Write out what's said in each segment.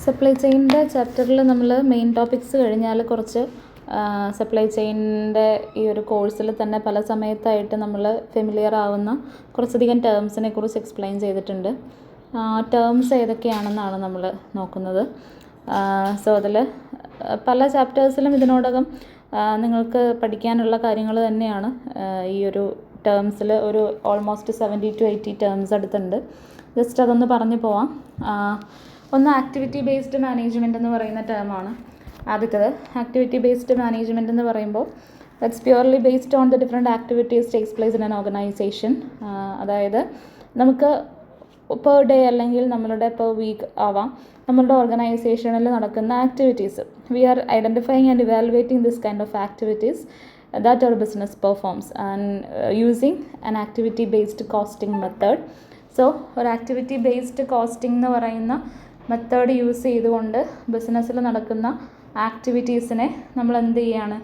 Supply ചെയിനിൻ്റെ ചാപ്റ്ററിൽ നമ്മൾ main topics കഴിഞ്ഞാൽ കുറച്ച് സപ്ലൈ ചെയിനിൻ്റെ ഈ ഒരു കോഴ്സിൽ തന്നെ പല സമയത്തായിട്ട് നമ്മൾ ഫെമിലിയർ ആവുന്ന കുറച്ചധികം ടേംസിനെ കുറിച്ച് എക്സ്പ്ലെയിൻ ചെയ്തിട്ടുണ്ട്. ടേംസ് ഏതൊക്കെയാണെന്നാണ് നമ്മൾ നോക്കുന്നത്. സോ അതിൽ പല ചാപ്റ്റേഴ്സിലും ഇതിനോടകം നിങ്ങൾക്ക് പഠിക്കാനുള്ള കാര്യങ്ങൾ തന്നെയാണ്. ഈ ഒരു ടേംസിൽ ഒരു ഓൾമോസ്റ്റ് 70 to 80 ടേംസ് അടുത്തുണ്ട്. ജസ്റ്റ് അതൊന്ന് പറഞ്ഞു പോവാം. ഒന്ന് ആക്ടിവിറ്റി ബേസ്ഡ് മാനേജ്മെൻറ്റ് എന്ന് പറയുന്ന ടേമാണ് ആദ്യത്തേത്. ആക്ടിവിറ്റി ബേസ്ഡ് മാനേജ്മെൻറ്റ് എന്ന് പറയുമ്പോൾ that's purely based on the different activities takes place in an organisation. അതായത് നമുക്ക് പെർ ഡേ അല്ലെങ്കിൽ നമ്മളുടെ പെർ വീക്ക് ആവാം നമ്മളുടെ ഓർഗനൈസേഷനിൽ നടക്കുന്ന activities. We are identifying and evaluating this kind of activities that our business performs and using an activity based costing method. So ഒരു activity based costing എന്ന് പറയുന്ന മെത്തേഡ് യൂസ് ചെയ്തുകൊണ്ട് ബിസിനസ്സിൽ നടക്കുന്ന ആക്ടിവിറ്റീസിനെ നമ്മൾ എന്ത് ചെയ്യുകയാണ്,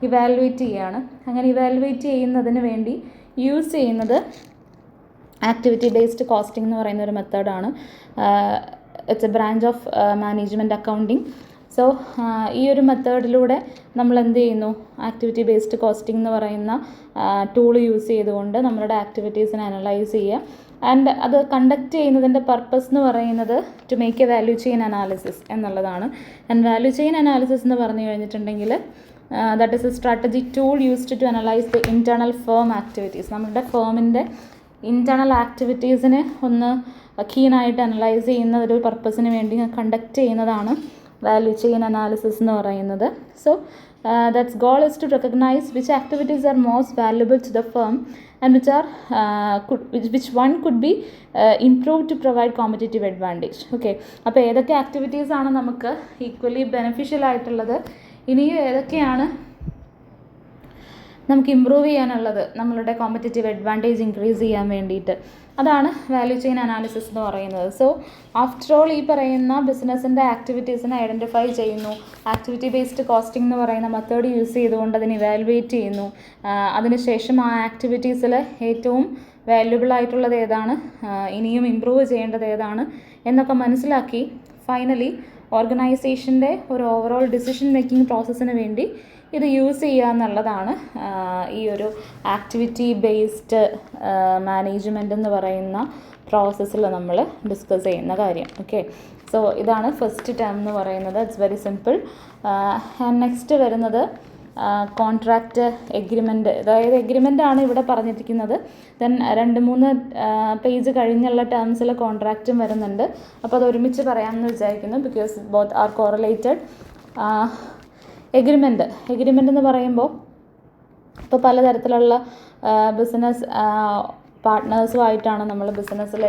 ഇവാലുവേറ്റ് ചെയ്യുകയാണ്. അങ്ങനെ ഇവാലുവേറ്റ് ചെയ്യുന്നതിന് വേണ്ടി യൂസ് ചെയ്യുന്നത് ആക്ടിവിറ്റി ബേസ്ഡ് കോസ്റ്റിംഗ് എന്ന് പറയുന്ന ഒരു മെത്തേഡാണ്. It's A branch of management accounting. So ഈ ഒരു മെത്തേഡിലൂടെ നമ്മൾ എന്ത് ചെയ്യുന്നു, ആക്ടിവിറ്റി ബേസ്ഡ് കോസ്റ്റിംഗ് എന്ന് പറയുന്ന ടൂൾ യൂസ് ചെയ്തുകൊണ്ട് നമ്മളുടെ ആക്ടിവിറ്റീസിനെ അനലൈസ് ചെയ്യുക. ആൻഡ് അത് കണ്ടക്ട് ചെയ്യുന്നതിൻ്റെ പർപ്പസ് എന്ന് പറയുന്നത് to make a value chain analysis എന്നുള്ളതാണ്. ആൻഡ് വാല്യൂ ചെയിൻ അനാലിസിസ് എന്ന് പറഞ്ഞു കഴിഞ്ഞിട്ടുണ്ടെങ്കിൽ that is a strategic tool used to analyse the internal firm activities. നമ്മുടെ ഫേമിൻ്റെ ഇൻറ്റേർണൽ ആക്ടിവിറ്റീസിനെ ഒന്ന് കീനായിട്ട് അനലൈസ് ചെയ്യുന്ന ഒരു പർപ്പസിന് വേണ്ടി കണ്ടക്ട് ചെയ്യുന്നതാണ് വാല്യൂ ചെയിൻ അനാലിസിസ് എന്ന് പറയുന്നത്. So that's goal is to recognise which activities are most valuable to the firm and which one could be improve to provide competitive advantage. Okay, അപ്പോൾ ഏതൊക്കെ ആക്ടിവിറ്റീസാണ് നമുക്ക് ഈക്വലി ബെനിഫിഷ്യൽ ആയിട്ടുള്ളത്, ഇനിയും ഏതൊക്കെയാണ് നമുക്ക് ഇമ്പ്രൂവ് ചെയ്യാനുള്ളത് നമ്മളുടെ കോമ്പറ്റേറ്റീവ് അഡ്വാൻറ്റേജ് ഇൻക്രീസ് ചെയ്യാൻ വേണ്ടിയിട്ട്, അതാണ് വാല്യൂ ചെയിൻ അനാലിസിസ് എന്ന് പറയുന്നത്. സോ ആഫ്റ്റർ ഓൾ ഈ പറയുന്ന ബിസിനസ്സിൻ്റെ ആക്ടിവിറ്റീസിനെ ഐഡൻറ്റിഫൈ ചെയ്യുന്നു, ആക്ടിവിറ്റി ബേസ്ഡ് കോസ്റ്റിംഗ് എന്ന് പറയുന്ന മെത്തേഡ് യൂസ് ചെയ്തുകൊണ്ട് അതിനെ ഇവാലുവേറ്റ് ചെയ്യുന്നു. അതിനുശേഷം ആ ആക്ടിവിറ്റീസിൽ ഏറ്റവും വാല്യുബിൾ ആയിട്ടുള്ളത് ഏതാണ്, ഇനിയും ഇമ്പ്രൂവ് ചെയ്യേണ്ടത് ഏതാണ് എന്നൊക്കെ മനസ്സിലാക്കി ഫൈനലി ഓർഗനൈസേഷൻ്റെ ഒരു ഓവറോൾ ഡിസിഷൻ മേക്കിംഗ് പ്രോസസ്സിന് വേണ്ടി ഇത് യൂസ് ചെയ്യുക എന്നുള്ളതാണ് ഈ ഒരു ആക്ടിവിറ്റി ബേസ്ഡ് മാനേജ്മെൻറ്റ് എന്ന് പറയുന്ന പ്രോസസ്സിൽ നമ്മൾ ഡിസ്കസ് ചെയ്യുന്ന കാര്യം. ഓക്കെ, സോ ഇതാണ് ഫസ്റ്റ് ടേം എന്ന് പറയുന്നത്. It's very simple. And next വരുന്നത് കോൺട്രാക്റ്റ് എഗ്രിമെൻറ്റ്. അതായത് എഗ്രിമെൻ്റാണ് ഇവിടെ പറഞ്ഞിരിക്കുന്നത്. ദെൻ 2-3 പേജ് കഴിഞ്ഞുള്ള ടേംസിൽ കോൺട്രാക്റ്റും വരുന്നുണ്ട്. അപ്പോൾ അത് ഒരുമിച്ച് പറയാമെന്ന് വിചാരിക്കുന്നു, because both are correlated. Agreement എന്ന് പറയുമ്പോൾ ഇപ്പോൾ പലതരത്തിലുള്ള ബിസിനസ് പാർട്ട്നേഴ്സുമായിട്ടാണ് നമ്മൾ ബിസിനസ്സിൽ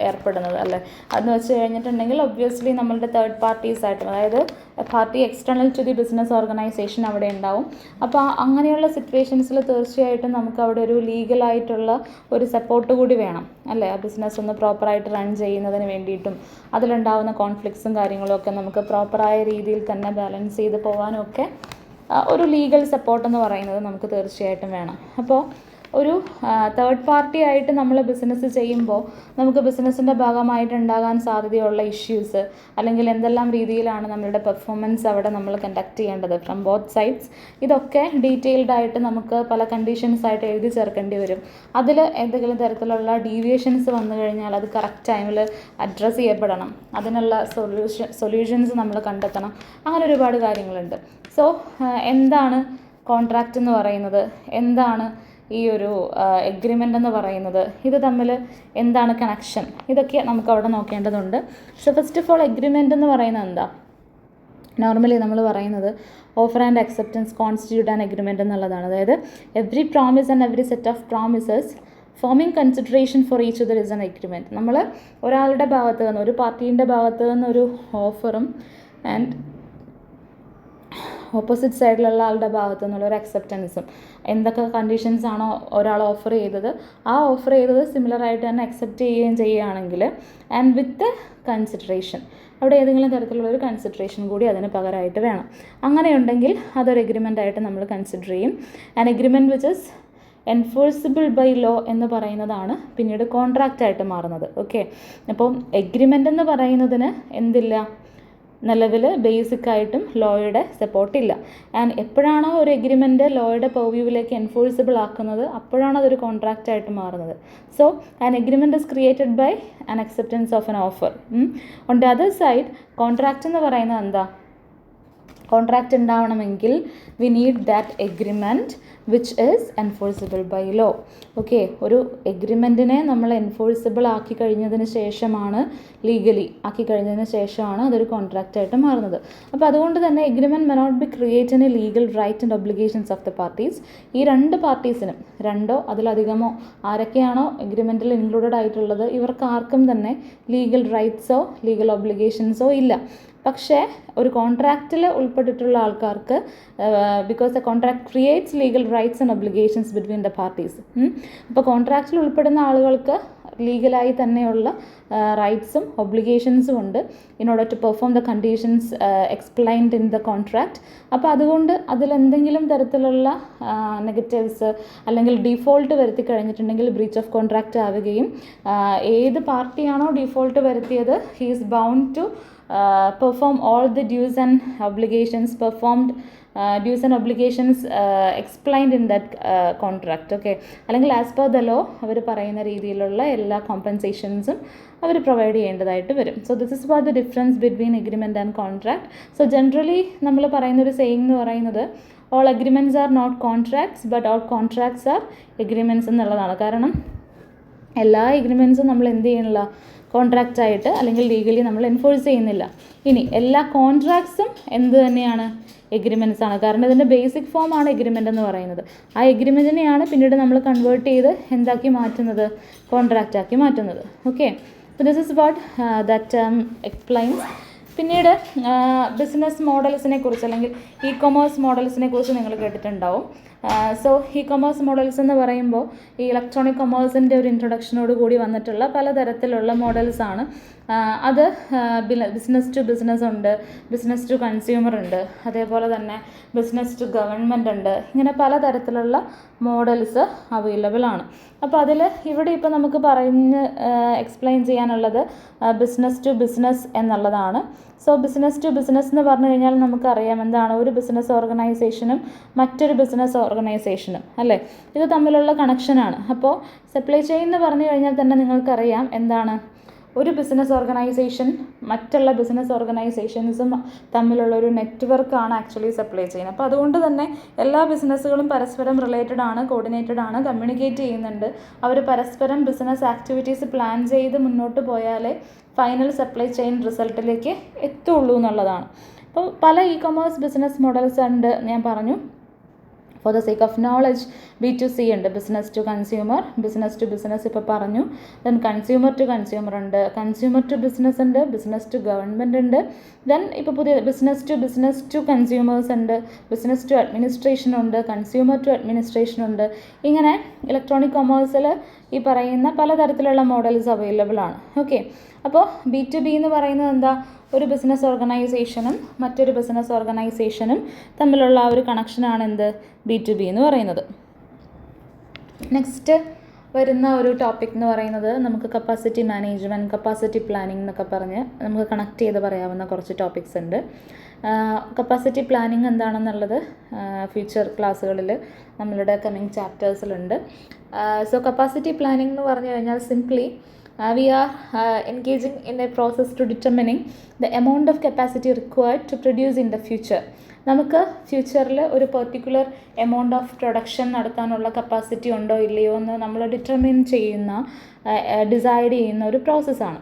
ഏർപ്പെടുന്നത് അല്ലേ. അതെന്ന് വെച്ച് കഴിഞ്ഞിട്ടുണ്ടെങ്കിൽ ഒബ്വിയസ്ലി നമ്മളുടെ തേർഡ് പാർട്ടീസായിട്ടും, അതായത് party external to the business organisation അവിടെ ഉണ്ടാവും. അപ്പോൾ അങ്ങനെയുള്ള സിറ്റുവേഷൻസിൽ തീർച്ചയായിട്ടും നമുക്ക് അവിടെ ഒരു ലീഗലായിട്ടുള്ള ഒരു സപ്പോർട്ട് കൂടി വേണം അല്ലേ. ആ ബിസിനസ് ഒന്ന് പ്രോപ്പറായിട്ട് റൺ ചെയ്യുന്നതിന് വേണ്ടിയിട്ടും അതിലുണ്ടാവുന്ന കോൺഫ്ലിക്ട്സും കാര്യങ്ങളും ഒക്കെ നമുക്ക് പ്രോപ്പറായ രീതിയിൽ തന്നെ ബാലൻസ് ചെയ്ത് പോകാനും ഒക്കെ ഒരു ലീഗൽ സപ്പോർട്ട് എന്ന് പറയുന്നത് നമുക്ക് തീർച്ചയായിട്ടും വേണം. അപ്പോൾ ഒരു തേർഡ് പാർട്ടി ആയിട്ട് നമ്മൾ ബിസിനസ് ചെയ്യുമ്പോൾ നമുക്ക് ബിസിനസ്സിൻ്റെ ഭാഗമായിട്ടുണ്ടാകാൻ സാധ്യതയുള്ള ഇഷ്യൂസ് അല്ലെങ്കിൽ എന്തെല്ലാം രീതിയിലാണ് നമ്മളുടെ പെർഫോമൻസ് അവിടെ നമ്മൾ കണ്ടക്ട് ചെയ്യേണ്ടത് ഫ്രം ബോത്ത് സൈഡ്സ്, ഇതൊക്കെ ഡീറ്റെയിൽഡ് ആയിട്ട് നമുക്ക് പല കണ്ടീഷൻസ് ആയിട്ട് എഴുതി ചേർക്കേണ്ടി വരും. അതിൽ എന്തെങ്കിലും തരത്തിലുള്ള ഡീവിയേഷൻസ് വന്നു കഴിഞ്ഞാൽ അത് കറക്റ്റ് ടൈമിൽ അഡ്രസ്സ് ചെയ്യപ്പെടണം. അതിനുള്ള സൊല്യൂഷൻസ് നമ്മൾ കണ്ടെത്തണം. അങ്ങനെ ഒരുപാട് കാര്യങ്ങളുണ്ട്. സോ എന്താണ് കോൺട്രാക്റ്റ് എന്ന് പറയുന്നത്, എന്താണ് ഈ ഒരു എഗ്രിമെൻ്റ് എന്ന് പറയുന്നത്, ഇത് തമ്മിൽ എന്താണ് കണക്ഷൻ, ഇതൊക്കെ നമുക്ക് അവിടെ നോക്കേണ്ടതുണ്ട്. So first of all agreement എന്ന് പറയുന്നത് എന്താ? നോർമലി നമ്മൾ പറയുന്നത് offer and acceptance constitute an agreement എന്നുള്ളതാണ്. അതായത് every promise and every set of promises forming consideration for each other is an agreement. നമ്മൾ ഒരാളുടെ ഭാഗത്ത് നിന്ന്, ഒരു പാർട്ടീൻ്റെ ഭാഗത്ത് നിന്ന് ഒരു ഓഫറും ആൻഡ് ഓപ്പോസിറ്റ് സൈഡിലുള്ള ആളുടെ ഭാഗത്തു നിന്നുള്ള ഒരു അക്സെപ്റ്റൻസും, എന്തൊക്കെ കണ്ടീഷൻസ് ആണോ ഒരാൾ ഓഫർ ചെയ്തത് ആ ഓഫർ ചെയ്തത് സിമിലറായിട്ട് തന്നെ അക്സെപ്റ്റ് ചെയ്യുകയാണെങ്കിൽ ആൻഡ് വിത്ത് കൺസിഡറേഷൻ, അവിടെ ഏതെങ്കിലും തരത്തിലുള്ള ഒരു കൺസിഡറേഷൻ കൂടി അതിന് പകരമായിട്ട് വേണം. അങ്ങനെയുണ്ടെങ്കിൽ അതൊരു എഗ്രിമെൻ്റ് ആയിട്ട് നമ്മൾ കൺസിഡർ ചെയ്യും. An agreement which is enforceable by law എന്ന് പറയുന്നതാണ് പിന്നീട് കോൺട്രാക്റ്റ് ആയിട്ട് മാറുന്നത്. ഓക്കെ, അപ്പോൾ എഗ്രിമെൻ്റ് എന്ന് പറയുന്നതിന് എന്തില്ല, നിലവിൽ ബേസിക്കായിട്ടും ലോയുടെ സപ്പോർട്ടില്ല. ആൻഡ് എപ്പോഴാണോ ഒരു എഗ്രിമെൻറ്റ് ലോയുടെ പെർവ്യൂവിലേക്ക് എൻഫോഴ്സിബിൾ ആക്കുന്നത് അപ്പോഴാണ് അതൊരു കോൺട്രാക്റ്റ് ആയിട്ട് മാറുന്നത്. So an agreement is created by an acceptance of an offer. On the other side contract എന്ന് പറയുന്നത് എന്താ? കോൺട്രാക്റ്റ് ഉണ്ടാവണമെങ്കിൽ we need that agreement which is enforceable by law. Okay, ഒരു എഗ്രിമെൻറ്റിനെ നമ്മൾ എൻഫോഴ്സിബിൾ ആക്കി കഴിഞ്ഞതിന് ശേഷമാണ്, ലീഗലി ആക്കി കഴിഞ്ഞതിന് ശേഷമാണ് അതൊരു കോൺട്രാക്റ്റായിട്ട് മാറുന്നത്. അപ്പോൾ അതുകൊണ്ട് തന്നെ agreement may not be create a legal right and obligations of the parties. ഈ രണ്ട് പാർട്ടീസിനും, രണ്ടോ അതിലധികമോ ആരൊക്കെയാണോ എഗ്രിമെൻറ്റിൽ ഇൻക്ലൂഡഡ് ആയിട്ടുള്ളത്, ഇവർക്ക് ആർക്കും തന്നെ ലീഗൽ റൈറ്റ്സോ ലീഗൽ ഒബ്ലിഗേഷൻസോ ഇല്ല. പക്ഷേ ഒരു കോൺട്രാക്റ്റിൽ ഉൾപ്പെട്ടിട്ടുള്ള ആൾക്കാർക്ക്, because the contract creates legal rights and obligations between the parties. അപ്പോൾ കോൺട്രാക്റ്റിൽ ഉൾപ്പെടുന്ന ആളുകൾക്ക് ലീഗലായി തന്നെയുള്ള റൈറ്റ്സും ഒബ്ലിഗേഷൻസും ഉണ്ട് in order to perform the conditions explained in the contract. അപ്പോൾ അതുകൊണ്ട് അതിലെന്തെങ്കിലും തരത്തിലുള്ള നെഗറ്റീവ്സ് അല്ലെങ്കിൽ ഡിഫോൾട്ട് വരുത്തി കഴിഞ്ഞിട്ടുണ്ടെങ്കിൽ ബ്രീച്ച് ഓഫ് കോൺട്രാക്റ്റ് ആവുകയും ഏത് പാർട്ടിയാണോ ഡിഫോൾട്ട് വരുത്തിയത് he is bound to perform all the dues and obligations explained in that contract. Okay, അല്ലെങ്കിൽ ആസ് പെർ ദ ലോ അവർ പറയുന്ന രീതിയിലുള്ള എല്ലാ കോമ്പൻസേഷൻസും അവർ പ്രൊവൈഡ് ചെയ്യേണ്ടതായിട്ട് വരും. So this is what the difference between agreement and contract. So generally നമ്മൾ പറയുന്നൊരു saying എന്ന് പറയുന്നത് all agreements are not contracts but all contracts are agreements എന്നുള്ളതാണ്. കാരണം എല്ലാ എഗ്രിമെൻറ്റ്സും നമ്മൾ എന്ത് ചെയ്യണില്ല, കോൺട്രാക്റ്റായിട്ട് അല്ലെങ്കിൽ ലീഗലി നമ്മൾ എൻഫോഴ്സ് ചെയ്യുന്നില്ല. ഇനി എല്ലാ കോൺട്രാക്ട്സും എന്ത് തന്നെയാണ്, എഗ്രിമെൻറ്റ്സ് ആണ്. കാരണം ഇതിൻ്റെ ബേസിക് ഫോം ആണ് എഗ്രിമെൻ്റ് എന്ന് പറയുന്നത്. ആ എഗ്രിമെൻറ്റിനെയാണ് പിന്നീട് നമ്മൾ കൺവേർട്ട് ചെയ്ത് എന്താക്കി മാറ്റുന്നത്, കോൺട്രാക്റ്റാക്കി മാറ്റുന്നത്. ഓക്കെ, അപ്പോൾ this is what that explains. പിന്നീട് ബിസിനസ് മോഡൽസിനെ കുറിച്ച് അല്ലെങ്കിൽ ഇ കൊമേഴ്സ് മോഡൽസിനെ കുറിച്ച് നിങ്ങൾ കേട്ടിട്ടുണ്ടാവും. സോ ഇ കൊമേഴ്സ് മോഡൽസ് എന്ന് പറയുമ്പോൾ ഈ ഇലക്ട്രോണിക് കൊമേഴ്സിൻ്റെ ഒരു ഇൻട്രൊഡക്ഷനോട് കൂടി വന്നിട്ടുള്ള പലതരത്തിലുള്ള മോഡൽസാണ്. അത് ബിസിനസ് ടു ബിസിനസ് ഉണ്ട്, ബിസിനസ് ടു കൺസ്യൂമർ ഉണ്ട്, അതേപോലെ തന്നെ ബിസിനസ് ടു ഗവൺമെൻറ് ഉണ്ട്. ഇങ്ങനെ പലതരത്തിലുള്ള മോഡൽസ് അവൈലബിൾ ആണ്. അപ്പോൾ അതിൽ ഇവിടെ ഇപ്പോൾ നമുക്ക് പറഞ്ഞ് എക്സ്പ്ലെയിൻ ചെയ്യാനുള്ളത് ബിസിനസ് ടു ബിസിനസ് എന്നുള്ളതാണ്. സോ ബിസിനസ് ടു ബിസിനസ് എന്ന് പറഞ്ഞു കഴിഞ്ഞാൽ നമുക്കറിയാം എന്താണ്, ഒരു ബിസിനസ് ഓർഗനൈസേഷനും മറ്റൊരു ബിസിനസ് ഓർഗനൈസേഷനും അല്ലേ, ഇത് തമ്മിലുള്ള കണക്ഷനാണ്. അപ്പോൾ സപ്ലൈ ചെയിൻ എന്ന് പറഞ്ഞു കഴിഞ്ഞാൽ തന്നെ നിങ്ങൾക്കറിയാം എന്താണ്, ഒരു ബിസിനസ് ഓർഗനൈസേഷൻ മറ്റുള്ള ബിസിനസ് ഓർഗനൈസേഷൻസും തമ്മിലുള്ളൊരു നെറ്റ്വർക്കാണ് ആക്ച്വലി സപ്ലൈ ചെയിൻ. അപ്പോൾ അതുകൊണ്ട് തന്നെ എല്ലാ ബിസിനസ്സുകളും പരസ്പരം റിലേറ്റഡ് ആണ്, കോർഡിനേറ്റഡ് ആണ്, കമ്മ്യൂണിക്കേറ്റ് ചെയ്യുന്നുണ്ട്. അവർ പരസ്പരം ബിസിനസ് ആക്ടിവിറ്റീസ് പ്ലാൻ ചെയ്ത് മുന്നോട്ട് പോയാലേ ഫൈനൽ സപ്ലൈ ചെയിൻ റിസൾട്ടിലേക്ക് എത്തുള്ളൂ എന്നുള്ളതാണ്. അപ്പോൾ പല ഇ കൊമേഴ്സ് ബിസിനസ് മോഡൽസ് ഉണ്ട് ഞാൻ പറഞ്ഞു. For the sake of knowledge B2C ഉണ്ട്, business to consumer, business to business ഇപ്പോൾ പറഞ്ഞു. ദെൻ കൺസ്യൂമർ ടു കൺസ്യൂമർ ഉണ്ട്, കൺസ്യൂമർ ടു ബിസിനസ് ഉണ്ട്, ബിസിനസ് ടു ഗവൺമെൻറ് ഉണ്ട്. ദെൻ ഇപ്പോൾ പുതിയ ബിസിനസ് ടു കൺസ്യൂമേഴ്സ് ഉണ്ട്, ബിസിനസ് ടു അഡ്മിനിസ്ട്രേഷൻ ഉണ്ട്, കൺസ്യൂമർ ടു അഡ്മിനിസ്ട്രേഷൻ ഉണ്ട്. ഇങ്ങനെ ഇലക്ട്രോണിക് കൊമേഴ്സിൽ ഈ പറയുന്ന പലതരത്തിലുള്ള മോഡൽസ് അവൈലബിൾ ആണ്. ഓക്കെ, അപ്പോൾ B2B എന്ന് പറയുന്നത് എന്താ, ഒരു ബിസിനസ് ഓർഗനൈസേഷനും മറ്റൊരു ബിസിനസ് ഓർഗനൈസേഷനും തമ്മിലുള്ള ആ ഒരു കണക്ഷനാണ് എന്ത്, B2B എന്ന് പറയുന്നത്. നെക്സ്റ്റ് വരുന്ന ഒരു ടോപ്പിക് എന്ന് പറയുന്നത് നമുക്ക് കപ്പാസിറ്റി മാനേജ്മെൻറ്റ്, കപ്പാസിറ്റി പ്ലാനിംഗ് എന്നൊക്കെ പറഞ്ഞ് നമുക്ക് കണക്ട് ചെയ്ത് പറയാവുന്ന കുറച്ച് ടോപ്പിക്സ് ഉണ്ട്. കപ്പാസിറ്റി പ്ലാനിങ് എന്താണെന്നുള്ളത് ഫ്യൂച്ചർ ക്ലാസ്സുകളിൽ നമ്മളുടെ കമ്മിങ് ചാപ്റ്റേഴ്സിലുണ്ട്. സോ കപ്പാസിറ്റി പ്ലാനിംഗ് എന്ന് പറഞ്ഞു കഴിഞ്ഞാൽ simply we are engaging in a process to determining the amount of capacity required to produce in the future. നമുക്ക് ഫ്യൂച്ചറിൽ ഒരു പെർട്ടിക്കുലർ എമൗണ്ട് ഓഫ് പ്രൊഡക്ഷൻ നടത്താനുള്ള കപ്പാസിറ്റി ഉണ്ടോ ഇല്ലയോ എന്ന് നമ്മൾ ഡിസൈഡ് ചെയ്യുന്ന ഒരു പ്രോസസ്സാണ്.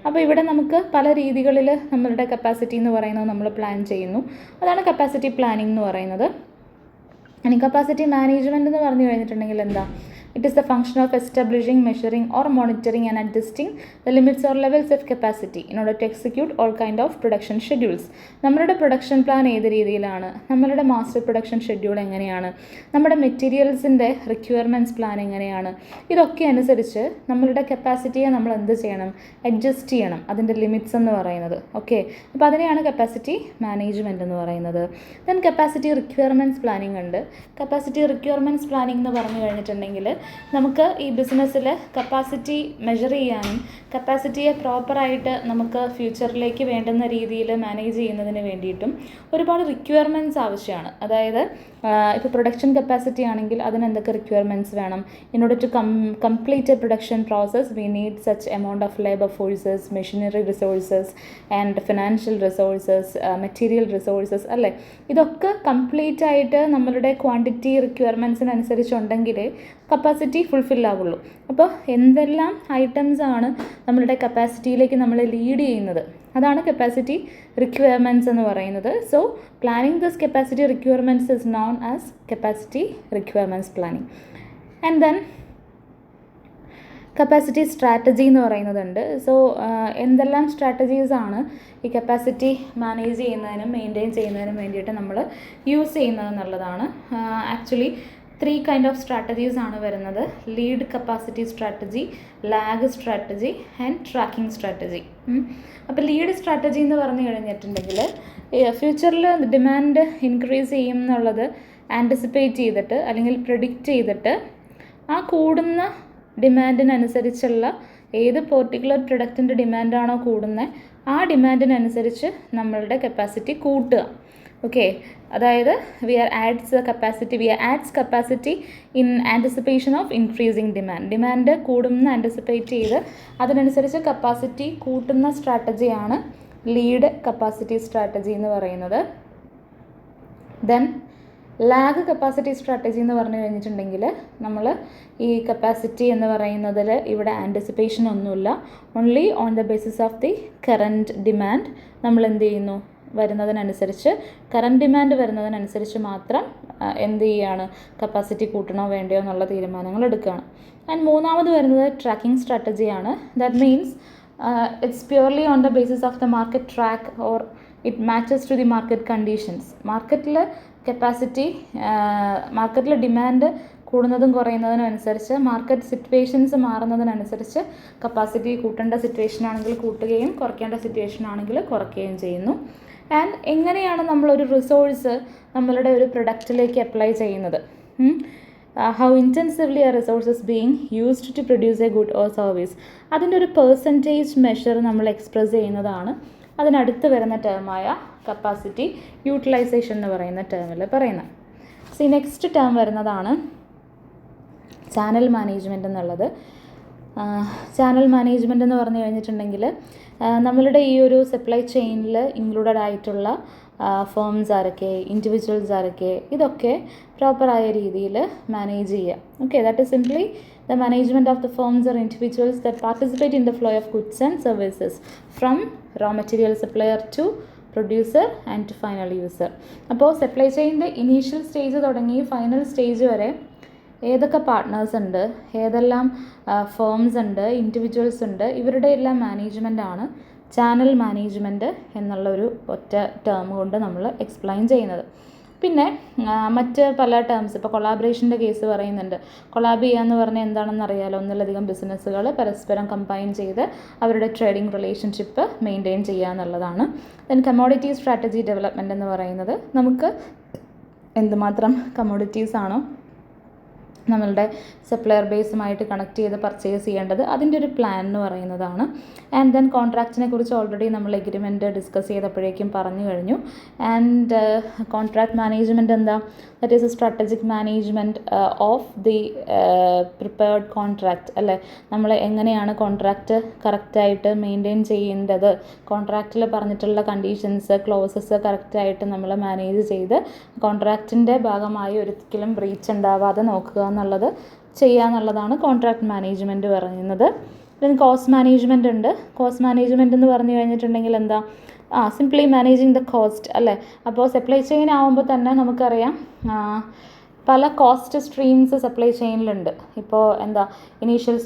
അപ്പോൾ ഇവിടെ നമുക്ക് പല രീതികളിൽ നമ്മളുടെ കപ്പാസിറ്റി എന്ന് പറയുന്നത് നമ്മൾ പ്ലാൻ ചെയ്യുന്നു. അതാണ് കപ്പാസിറ്റി പ്ലാനിംഗ് എന്ന് പറയുന്നത്. ഇനി കപ്പാസിറ്റി മാനേജ്മെൻറ്റ് എന്ന് പറഞ്ഞു കഴിഞ്ഞിട്ടുണ്ടെങ്കിൽ എന്താ, it is the function of establishing, measuring or monitoring and adjusting the limits or levels of capacity in order to execute all kind of production schedules. നമ്മളുടെ പ്രൊഡക്ഷൻ പ്ലാൻ ഏത് രീതിയിലാണ്, നമ്മളുടെ മാസ്റ്റർ പ്രൊഡക്ഷൻ ഷെഡ്യൂൾ എങ്ങനെയാണ്, നമ്മുടെ മെറ്റീരിയൽസിൻ്റെ requirements plan എങ്ങനെയാണ്, ഇതൊക്കെ അനുസരിച്ച് നമ്മളുടെ കപ്പാസിറ്റിയെ നമ്മൾ എന്ത് ചെയ്യണം, അഡ്ജസ്റ്റ് ചെയ്യണം, അതിൻ്റെ ലിമിറ്റ്സ് എന്ന് പറയുന്നത്. ഓക്കെ, അപ്പോൾ അതിനെയാണ് കപ്പാസിറ്റി മാനേജ്മെൻറ്റ് എന്ന് പറയുന്നത്. ദെൻ കപ്പാസിറ്റി റിക്വയർമെൻറ്റ്സ് പ്ലാനിംഗ് ഉണ്ട്. കപ്പാസിറ്റി റിക്വയർമെൻറ്റ്സ് പ്ലാനിംഗ് എന്ന് പറഞ്ഞു കഴിഞ്ഞിട്ടുണ്ടെങ്കിൽ നമുക്ക് ഈ ബിസിനസ്സിൽ കപ്പാസിറ്റി മെഷർ ചെയ്യാനും കപ്പാസിറ്റിയെ പ്രോപ്പറായിട്ട് നമുക്ക് ഫ്യൂച്ചറിലേക്ക് വേണ്ടുന്ന രീതിയിൽ മാനേജ് ചെയ്യുന്നതിന് വേണ്ടിയിട്ടും ഒരുപാട് റിക്വയർമെൻറ്റ്സ് ആവശ്യമാണ്. അതായത് ഇപ്പോൾ പ്രൊഡക്ഷൻ കപ്പാസിറ്റി ആണെങ്കിൽ അതിന് എന്തൊക്കെ റിക്വയർമെൻറ്റ്സ് വേണം? In order to complete a production process we need such amount of labour forces, machinery resources and financial resources, material resources അല്ലേ? ഇതൊക്കെ കംപ്ലീറ്റ് ആയിട്ട് നമ്മളുടെ ക്വാണ്ടിറ്റി റിക്വയർമെൻറ്റ്സിനനുസരിച്ചുണ്ടെങ്കിൽ കപ്പാസിറ്റി ഫുൾഫിൽ ആവുള്ളൂ. അപ്പോൾ എന്തെല്ലാം ഐറ്റംസ് ആണ് നമ്മളുടെ കപ്പാസിറ്റിയിലേക്ക് നമ്മളെ ലീഡ് ചെയ്യുന്നത്, അതാണ് കപ്പാസിറ്റി റിക്വയർമെൻറ്റ്സ് എന്ന് പറയുന്നത്. So planning this capacity requirements is known as capacity requirements planning. And then capacity strategy എന്ന് പറയുന്നതുണ്ട്. സോ എന്തെല്ലാം സ്ട്രാറ്റജീസാണ് ഈ കപ്പാസിറ്റി മാനേജ് ചെയ്യുന്നതിനും മെയിൻറ്റെയിൻ ചെയ്യുന്നതിനും വേണ്ടിയിട്ട് നമ്മൾ യൂസ് ചെയ്യുന്നത് എന്നുള്ളതാണ്. ആക്ച്വലി 3 kind of strategies ആണ് വരുന്നത്: lead capacity strategy, lag strategy and tracking strategy. അപ്പോൾ ലീഡ് സ്ട്രാറ്റജി എന്ന് പറഞ്ഞു കഴിഞ്ഞിട്ടുണ്ടെങ്കിൽ ഫ്യൂച്ചറിൽ ഡിമാൻഡ് ഇൻക്രീസ് ചെയ്യും എന്നുള്ളത് ആൻറ്റിസിപ്പേറ്റ് ചെയ്തിട്ട് അല്ലെങ്കിൽ പ്രെഡിക്റ്റ് ചെയ്തിട്ട് ആ കൂടുന്ന ഡിമാൻഡിനനുസരിച്ചുള്ള ഏത് പെർട്ടിക്കുലർ പ്രൊഡക്റ്റിൻ്റെ ഡിമാൻഡാണോ കൂടുന്നത് ആ ഡിമാൻഡിനനുസരിച്ച് നമ്മളുടെ കപ്പാസിറ്റി കൂട്ടുക. ഓക്കെ, അതായത് we adds capacity in anticipation of increasing demand. Demand കൂടുമെന്ന് ആൻറ്റിസിപ്പേറ്റ് ചെയ്ത് അതിനനുസരിച്ച് കപ്പാസിറ്റി കൂട്ടുന്ന സ്ട്രാറ്റജിയാണ് ലീഡ് കപ്പാസിറ്റി സ്ട്രാറ്റജി എന്ന് പറയുന്നത്. ദെൻ ലാഗ് കപ്പാസിറ്റി സ്ട്രാറ്റജി എന്ന് പറഞ്ഞു കഴിഞ്ഞിട്ടുണ്ടെങ്കിൽ നമ്മൾ ഈ കപ്പാസിറ്റി എന്ന് പറയുന്നതിൽ ഇവിടെ ആൻറ്റിസിപ്പേഷൻ ഒന്നുമില്ല. Only on the basis of the current demand നമ്മൾ എന്ത് ചെയ്യുന്നു, വരുന്നതിനനുസരിച്ച് കറൻറ്റ് ഡിമാൻഡ് വരുന്നതിനനുസരിച്ച് മാത്രം എന്ത് ചെയ്യുകയാണ്, കപ്പാസിറ്റി കൂട്ടണോ വേണ്ടയോ എന്നുള്ള തീരുമാനങ്ങൾ എടുക്കുകയാണ്. ആൻഡ് മൂന്നാമത് വരുന്നത് ട്രാക്കിംഗ് സ്ട്രാറ്റജിയാണ്. That means it's purely on the basis of the market track or it matches to the market conditions. മാർക്കറ്റിൽ കപ്പാസിറ്റി മാർക്കറ്റിൽ ഡിമാൻഡ് കൂടുന്നതും കുറയുന്നതിനും അനുസരിച്ച് മാർക്കറ്റ് സിറ്റുവേഷൻസ് മാറുന്നതിനനുസരിച്ച് കപ്പാസിറ്റി കൂട്ടേണ്ട സിറ്റുവേഷൻ ആണെങ്കിൽ കൂട്ടുകയും കുറയ്ക്കേണ്ട സിറ്റുവേഷൻ ആണെങ്കിൽ കുറയ്ക്കുകയും ചെയ്യുന്നു. ആൻഡ് എങ്ങനെയാണ് നമ്മളൊരു റിസോഴ്സ് നമ്മളുടെ ഒരു പ്രൊഡക്റ്റിലേക്ക് അപ്ലൈ ചെയ്യുന്നത്, ഹൗ ഇൻറ്റൻസീവ്ലി ആ resources being used to produce a good or service, അതിൻ്റെ ഒരു പെർസെൻറ്റേജ് മെഷർ നമ്മൾ എക്സ്പ്രസ് ചെയ്യുന്നതാണ് അതിനടുത്ത് വരുന്ന ടേമായ കപ്പാസിറ്റി യൂട്ടിലൈസേഷൻ എന്ന് പറയുന്ന ടേമിൽ പറയുന്നത്. സി നെക്സ്റ്റ് ടേം വരുന്നതാണ് ചാനൽ മാനേജ്മെൻറ്റ് എന്നുള്ളത്. ചാനൽ മാനേജ്മെൻറ്റ് എന്ന് പറഞ്ഞു കഴിഞ്ഞിട്ടുണ്ടെങ്കിൽ നമ്മളുടെ ഈ ഒരു സപ്ലൈ ചെയിനിൽ ഇൻക്ലൂഡഡ് ആയിട്ടുള്ള ഫേംസ് ആരൊക്കെ, ഇൻഡിവിജ്വൽസ് ആരൊക്കെ, ഇതൊക്കെ പ്രോപ്പറായ രീതിയിൽ മാനേജ് ചെയ്യുക. Okay, that is simply the management of the firms or individuals that participate in the flow of goods and services from raw material supplier to producer and to final user. അപ്പോൾ supply ചെയിൻ്റെ initial stage തുടങ്ങി final stage വരെ ഏതൊക്കെ partners ഉണ്ട്, ഏതെല്ലാം firms ഉണ്ട്, individuals ഉണ്ട്, ഇവരുടെ എല്ലാം മാനേജ്മെൻറ്റാണ് ചാനൽ മാനേജ്മെൻറ്റ് എന്നുള്ളൊരു ഒറ്റ ടേം കൊണ്ട് നമ്മൾ എക്സ്പ്ലെയിൻ ചെയ്യുന്നത്. പിന്നെ മറ്റ് പല ടേംസ്, ഇപ്പോൾ കൊളാബറേഷൻ്റെ കേസ് പറയുന്നുണ്ട്. കൊളാബ് ചെയ്യുക എന്ന് പറഞ്ഞാൽ എന്താണെന്ന് അറിയാലോ, ഒന്നിലധികം ബിസിനസ്സുകൾ പരസ്പരം കമ്പൈൻ ചെയ്ത് അവരുടെ ട്രേഡിംഗ് റിലേഷൻഷിപ്പ് മെയിൻറ്റെയിൻ ചെയ്യുക എന്നുള്ളതാണ്. ദെൻ കമ്മോഡിറ്റി സ്ട്രാറ്റജി ഡെവലപ്മെൻറ്റ് എന്ന് പറയുന്നത് നമുക്ക് എന്തുമാത്രം കമ്മോഡിറ്റീസ് ആണോ നമ്മളുടെ സപ്ലയർ ബേസുമായിട്ട് കണക്ട് ചെയ്ത് പർച്ചേസ് ചെയ്യേണ്ടത് അതിൻ്റെ ഒരു പ്ലാൻ എന്ന് പറയുന്നതാണ്. ആൻഡ് ദെൻ കോൺട്രാക്റ്റിനെ കുറിച്ച് ഓൾറെഡി നമ്മൾ എഗ്രിമെൻറ്റ് ഡിസ്കസ് ചെയ്തപ്പോഴേക്കും പറഞ്ഞു കഴിഞ്ഞു. ആൻഡ് കോൺട്രാക്ട് മാനേജ്മെൻറ്റ് എന്താ, that is a strategic management of the prepared contract അല്ലേ. നമ്മൾ എങ്ങനെയാണ് കോൺട്രാക്റ്റ് കറക്റ്റായിട്ട് മെയിൻറ്റെയിൻ ചെയ്യേണ്ടത്, കോൺട്രാക്റ്റിൽ പറഞ്ഞിട്ടുള്ള കണ്ടീഷൻസ് ക്ലോസസ് കറക്റ്റായിട്ട് നമ്മൾ മാനേജ് ചെയ്ത് കോൺട്രാക്റ്റിൻ്റെ ഭാഗമായി ഒരിക്കലും ബ്രീച്ച് ഉണ്ടാവാതെ നോക്കുക എന്നുള്ളത് ചെയ്യുക എന്നുള്ളതാണ് കോൺട്രാക്ട് മാനേജ്മെൻറ്റ് പറയുന്നത്. പിന്നെ കോസ്റ്റ് മാനേജ്മെൻറ്റ് ഉണ്ട്. കോസ്റ്റ് മാനേജ്മെൻറ്റ് എന്ന് പറഞ്ഞു കഴിഞ്ഞിട്ടുണ്ടെങ്കിൽ എന്താ, സിംപ്ലി മാനേജിങ് ദ കോസ്റ്റ് അല്ലേ. അപ്പോൾ സപ്ലൈ ചെയിൻ ആകുമ്പോൾ തന്നെ നമുക്കറിയാം പല കോസ്റ്റ് സ്ട്രീംസ് സപ്ലൈ ചെയിനിലുണ്ട്. ഇപ്പോൾ എന്താ ഇനീഷ്യൽ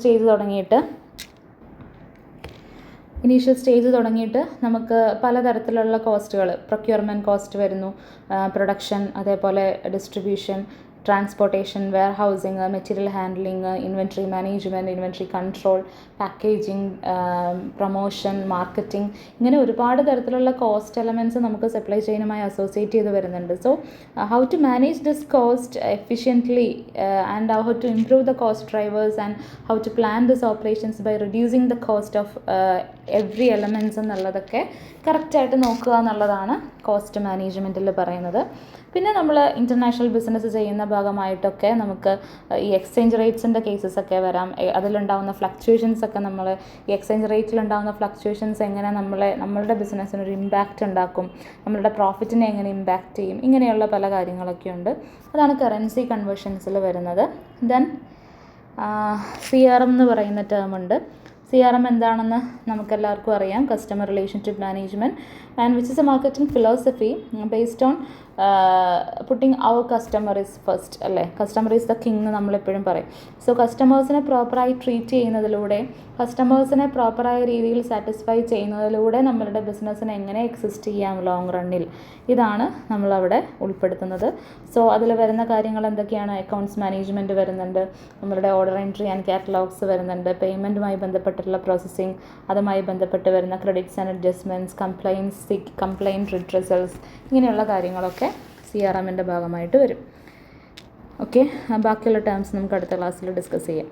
സ്റ്റേജ് തുടങ്ങിയിട്ട് നമുക്ക് പലതരത്തിലുള്ള കോസ്റ്റുകൾ, പ്രൊക്യൂർമെൻറ്റ് കോസ്റ്റ് വരുന്നു, പ്രൊഡക്ഷൻ, അതേപോലെ distribution, transportation, warehousing, material handling, inventory management, inventory control, packaging, promotion, marketing, ഇങ്ങനെ ഒരുപാട് തരത്തിലുള്ള കോസ്റ്റ് എലമെൻറ്റ്സ് നമുക്ക് സപ്ലൈ ചെയിനുമായി അസോസിയേറ്റ് ചെയ്ത് വരുന്നുണ്ട്. So how to manage this cost efficiently and how to improve the cost drivers and how to plan this operations by reducing the cost of every elements എന്നുള്ളതൊക്കെ കറക്റ്റായിട്ട് നോക്കുക എന്നുള്ളതാണ് cost മാനേജ്മെൻറ്റിൽ പറയുന്നത്. പിന്നെ നമ്മൾ ഇൻ്റർനാഷണൽ ബിസിനസ് ചെയ്യുന്ന ഭാഗമായിട്ടൊക്കെ നമുക്ക് ഈ എക്സ്ചേഞ്ച് റേറ്റ്സിൻ്റെ കേസസൊക്കെ വരാം. അതിലുണ്ടാകുന്ന ഫ്ലക്ച്വേഷൻസൊക്കെ നമ്മൾ ഈ എക്സ്ചേഞ്ച് റേറ്റിലുണ്ടാകുന്ന ഫ്ലക്ച്വേഷൻസ് എങ്ങനെ നമ്മളുടെ ബിസിനസ്സിനൊരു ഇമ്പാക്റ്റ് ഉണ്ടാക്കും, നമ്മളുടെ പ്രോഫിറ്റിനെ എങ്ങനെ ഇമ്പാക്റ്റ് ചെയ്യും, ഇങ്ങനെയുള്ള പല കാര്യങ്ങളൊക്കെ ഉണ്ട്. അതാണ് കറൻസി കൺവേർഷൻസിൽ വരുന്നത്. ദെൻ CRM എന്ന് പറയുന്ന ടേം ഉണ്ട്. CRM എന്താണെന്ന് നമുക്കെല്ലാവർക്കും അറിയാം. Customer relationship management, and which is a marketing philosophy based on putting our customer is first, അല്ലേ? കസ്റ്റമർ ഈസ് ദ കിങ് എന്ന് നമ്മളെപ്പോഴും പറയും. സോ കസ്റ്റമേഴ്സിനെ പ്രോപ്പറായി ട്രീറ്റ് ചെയ്യുന്നതിലൂടെ, കസ്റ്റമേഴ്സിനെ പ്രോപ്പറായ രീതിയിൽ സാറ്റിസ്ഫൈ ചെയ്യുന്നതിലൂടെ നമ്മളുടെ ബിസിനസ്സിനെ എങ്ങനെ എക്സിസ്റ്റ് ചെയ്യാം ലോങ് റണ്ണിൽ, ഇതാണ് നമ്മളവിടെ ഉൾപ്പെടുത്തുന്നത്. സോ അതിൽ വരുന്ന കാര്യങ്ങൾ എന്തൊക്കെയാണ്? അക്കൗണ്ട്സ് മാനേജ്മെൻറ്റ് വരുന്നുണ്ട്, നമ്മളുടെ ഓർഡർ എൻട്രി ആൻഡ് കാറ്റലോഗ്സ് വരുന്നുണ്ട്, പേയ്മെൻറ്റുമായി ബന്ധപ്പെട്ടിട്ടുള്ള പ്രോസസ്സിങ്, അതുമായി ബന്ധപ്പെട്ട് വരുന്ന ക്രെഡിറ്റ്സ് ആൻഡ് അഡ്ജസ്റ്റ്മെൻറ്റ്സ്, കംപ്ലയിൻറ്റ് റിട്രസൽസ്, ഇങ്ങനെയുള്ള കാര്യങ്ങളൊക്കെ CRMൻ്റെ ഭാഗമായിട്ട് വരും. ഓക്കെ, ബാക്കിയുള്ള ടേംസ് നമുക്ക് അടുത്ത ക്ലാസ്സിൽ ഡിസ്കസ് ചെയ്യാം.